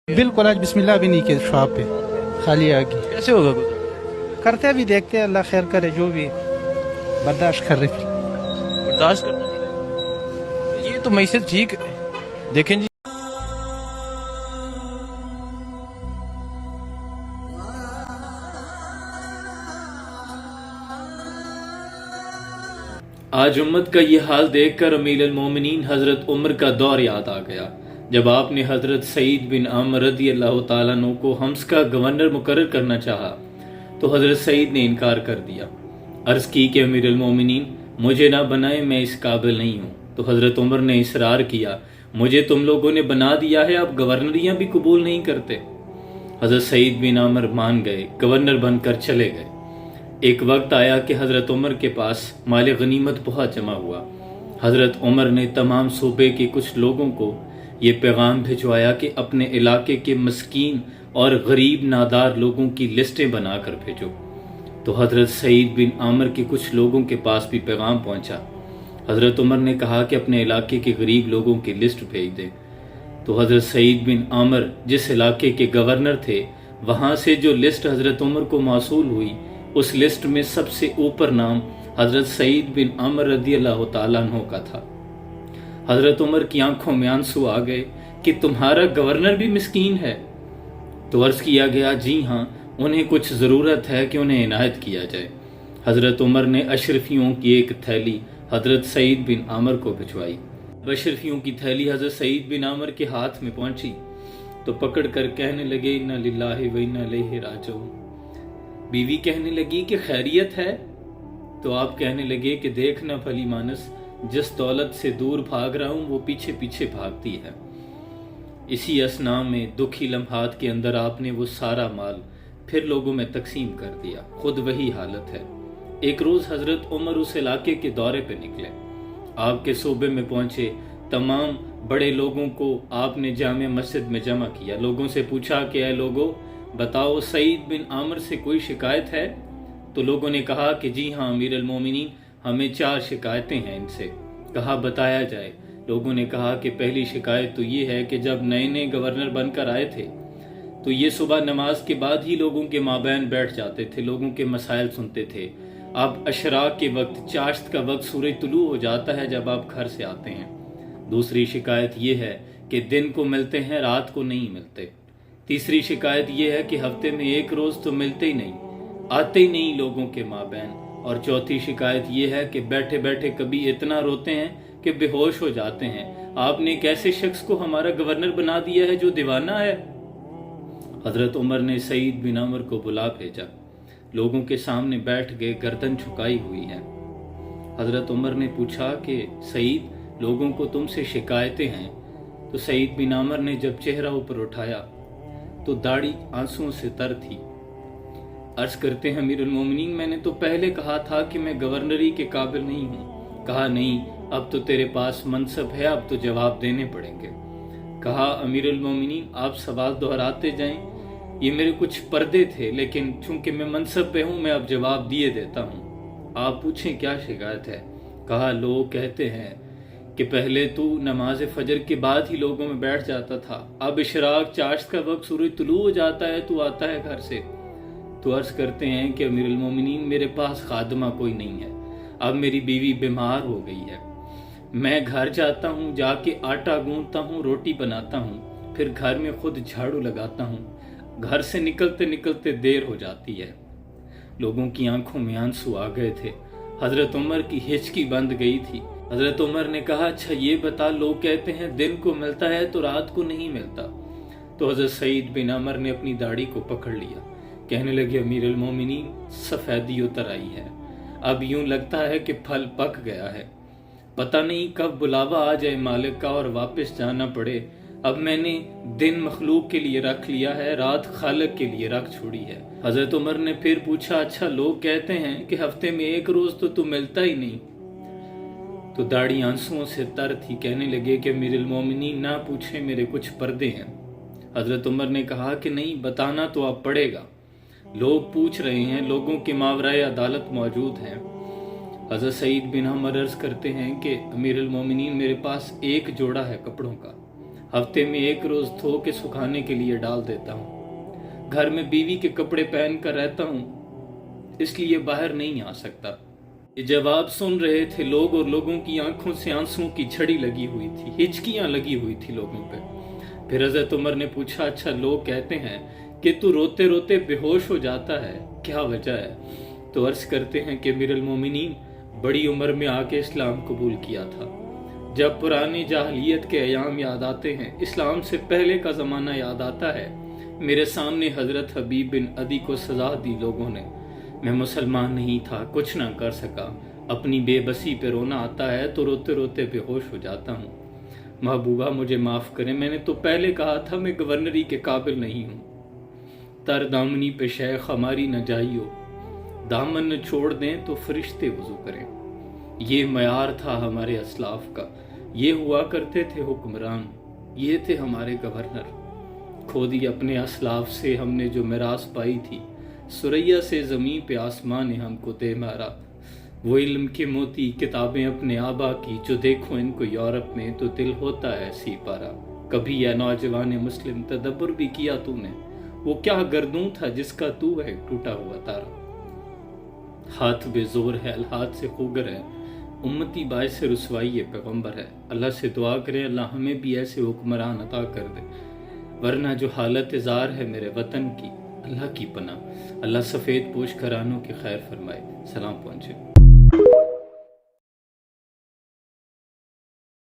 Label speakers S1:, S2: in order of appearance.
S1: बिल्कुल आज बिस्मिल्लाह भी नहीं किया शॉप पे, खाली आ गई।
S2: कैसे होगा गुजारा?
S1: करते अभी देखते हैं, अल्लाह खैर करे, जो भी बर्दाश्त कर रहे।
S2: बर्दाश्त करना पड़ेगा। ये तो मैसेज ठीक है। देखें जी,
S3: आज उम्मत का ये हाल देखकर अमीरुल मोमिनीन हजरत उमर का दौर याद आ गया, जब आपने हजरत सईद बिन आमर रदी अल्लाह ताला अन्हु को हम्स का गवर्नर मुकर्रर करना चाहा तो हजरत सईद ने इनकार कर दिया। अर्ज की कि अमीरुल मोमिनीन मुझे ना बनाए, मैं इस काबिल नहीं हूँ। तो हजरत उमर ने इसरार किया, मुझे तुम लोगों ने बना दिया है, आप गवर्नरियां भी कबूल नहीं करते। हजरत सईद बिन आमर मान गए, गवर्नर बनकर चले गए। एक वक्त आया कि हजरत उमर के पास माल गनीमत बहुत जमा हुआ। हजरत उमर ने तमाम सूबे के कुछ लोगों को ये पैगाम भिजवाया कि अपने इलाके के मस्कीन और गरीब नादार लोगों की लिस्टें बनाकर भेजो। तो हजरत सईद बिन आमर के कुछ लोगों के पास भी पैगाम पहुंचा। हजरत उमर ने कहा कि अपने इलाके के गरीब लोगों की लिस्ट भेज दें। तो हजरत सईद बिन आमर जिस इलाके के गवर्नर थे, वहां से जो लिस्ट हजरत उमर को मौसूल हुई, उस लिस्ट में सबसे ऊपर नाम हजरत सईद बिन आमर रदी अल्लाह ताला अन्हु का था। हजरत उमर की आंखों में आंसू आ गए कि तुम्हारा गवर्नर भी मिस्कीन है। तो अर्ज किया गया, जी हाँ, उन्हें कुछ ज़रूरत है कि उन्हें इनायत किया जाए। हजरत उमर ने अशरफियों की एक थैली हजरत सईद बिन आमर को भिजवाई। अशरफियों की थैली हजरत सईद बिन आमर के हाथ में पहुंची तो पकड़ कर कहने लगे, इन्ना लिल्लाहि व इन्ना इलैहि राजिऊन। बीवी कहने लगी कि खैरियत है? तो आप कहने लगे कि देखना भली मानस, जिस दौलत से दूर भाग रहा हूं वो पीछे पीछे भागती है। इसी असना में दुखी लम्हात के अंदर आपने वो सारा माल फिर लोगों में तकसीम कर दिया। खुद वही हालत है। एक रोज हजरत उमर उस इलाके के दौरे पे निकले। आपके सूबे में पहुंचे, तमाम बड़े लोगों को आपने जामे मस्जिद में जमा किया। लोगों से पूछा कि ऐ लोगों, बताओ सईद बिन आमर से कोई शिकायत है? तो लोगों ने कहा कि जी हाँ अमीरुल मोमिनीन, हमें 4 शिकायतें हैं इनसे। कहा बताया जाए। लोगों ने कहा कि पहली शिकायत तो ये है कि जब नए नए गवर्नर बनकर आए थे तो ये सुबह नमाज के बाद ही लोगों के माबैन बैठ जाते थे, लोगों के मसाइल सुनते थे। अब अशराक के वक्त, चाश्त का वक्त, सूरज तुलू हो जाता है जब आप घर से आते हैं। दूसरी शिकायत ये है कि दिन को मिलते हैं, रात को नहीं मिलते। तीसरी शिकायत यह है कि हफ्ते में एक रोज तो मिलते ही नहीं, आते ही नहीं लोगों के माबैन। और चौथी शिकायत यह है कि बैठे बैठे कभी इतना रोते हैं कि बेहोश हो जाते हैं। आपने एक ऐसे शख्स को हमारा गवर्नर बना दिया है जो दीवाना है। हजरत उमर ने सईद बिन आमर को बुला भेजा। लोगों के सामने बैठ गए, गर्दन झुकाई हुई है। हजरत उमर ने पूछा कि सईद, लोगों को तुमसे शिकायतें हैं। तो सईद बिन आमर ने जब चेहरा ऊपर उठाया तो दाढ़ी आंसुओं से तर थी। अर्ज करते हैं, अमीरुल मोमिनीन, मैंने तो पहले कहा था कि मैं गवर्नरी के काबिल नहीं हूँ। कहा नहीं, अब तो तेरे पास मनसब है, अब तो जवाब देने पड़ेंगे। कहा अमीरुल मोमिनीन, आप सवाल दोहराते जाएं, ये मेरे कुछ पर्दे थे, लेकिन चूंकि मैं मनसब पे हूँ, मैं अब जवाब दिए देता हूँ। आप पूछें क्या शिकायत है? कहा लोग कहते हैं कि पहले तू नमाज फजर के बाद ही लोगों में बैठ जाता था, अब इशराक चाश्त का वक्त, सूरज तुलू हो जाता है, तू आता है घर से। तो अर्ज करते हैं कि अमीरुल मोमिनीन, मेरे पास खादमा कोई नहीं है, अब मेरी बीवी बीमार हो गई है। मैं घर जाता हूँ, जाके आटा गूंथता हूँ, रोटी बनाता हूँ, फिर घर में खुद झाड़ू लगाता हूँ। घर से निकलते निकलते देर हो जाती है। लोगों की आंखों में आंसू आ गए थे। हजरत उमर की हिचकी बंद गई थी। हजरत उमर ने कहा, अच्छा ये बता, लोग कहते हैं दिन को मिलता है तो रात को नहीं मिलता। तो हजरत सईद बिन आमर ने अपनी दाढ़ी को पकड़ लिया। कहने लगे, अमीरुल मोमिनीन, सफेदी उतर आई है, अब यूं लगता है कि फल पक गया है। पता नहीं कब बुलावा आ जाए मालिक का और वापस जाना पड़े। अब मैंने दिन मखलूक के लिए रख लिया है, रात खालिक के लिए रख छोड़ी है। हजरत उमर ने फिर पूछा, अच्छा लोग कहते हैं कि हफ्ते में एक रोज तो तू मिलता ही नहीं। तो दाढ़ी आंसुओं से तर थी। कहने लगे कि अमीरुल मोमिनीन, ना पूछे, मेरे कुछ पर्दे हैं। हजरत उमर ने कहा कि नहीं, बताना तो अब पड़ेगा, लोग पूछ रहे हैं, लोगों के मावराए अदालत मौजूद हैं। हजरत सईद बिन आमर अर्ज करते हैं कि अमीरुल मोमिनीन, मेरे पास एक जोड़ा है कपड़ों का। ہفتے میں 1 روز دھو کے سکھانے کے لیے ڈال دیتا ہوں۔ گھر میں بیوی کے کپڑے پہن کر رہتا ہوں، اس لیے باہر نہیں آ سکتا۔ یہ جواب سن رہے تھے لوگ اور لوگوں کی آنکھوں سے آنسوں کی جھڑی لگی ہوئی تھی، ہچکیاں لگی ہوئی تھی لوگوں پہ۔ پھر حضرت عمر نے پوچھا، اچھا لوگ کہتے ہیں کہ تو روتے روتے بے ہوش ہو جاتا ہے، کیا وجہ ہے؟ تو عرض کرتے ہیں کہ امیر المومنین بڑی عمر میں آ کے اسلام قبول کیا تھا۔ جب پرانی جاہلیت کے ایام یاد آتے ہیں، اسلام سے پہلے کا زمانہ یاد آتا ہے، میرے سامنے حضرت حبیب بن عدی کو سزا دی لوگوں نے، میں مسلمان نہیں تھا، کچھ نہ کر سکا، اپنی بے بسی پہ رونا آتا ہے تو روتے روتے بے ہوش ہو جاتا ہوں۔ محبوبہ مجھے معاف کریں، میں نے تو پہلے کہا تھا میں گورنری کے قابل نہیں ہوں۔ تر دامنی پہ شیخ ہماری نہ جائیو، دامن نہ چھوڑ دیں تو فرشتے وضو کریں۔ یہ معیار تھا ہمارے اسلاف کا، یہ ہوا کرتے تھے حکمران، یہ تھے ہمارے گورنر۔ کھو دی اپنے اسلاف سے ہم نے جو میراث پائی تھی، سریا سے زمین پہ آسمان نے ہم کو دے مارا۔ وہ علم کے موتی کتابیں اپنے آبا کی، جو دیکھو ان کو یورپ میں تو دل ہوتا ہے سی پارا۔ کبھی یا نوجوان مسلم تدبر بھی کیا تو نے، وہ کیا گردوں تھا جس کا تو ہے ٹوٹا ہوا تارا۔ ہاتھ بے زور ہے الہات سے خوگر ہے، امتی باعث رسوائی ہے پیغمبر ہے۔ اللہ سے دعا کریں اللہ ہمیں بھی ایسے حکمران عطا کر دے، ورنہ جو حالت زار ہے میرے وطن کی، اللہ کی پناہ، اللہ سفید پوش گھرانوں کی خیر فرمائے۔ سلام پہنچے۔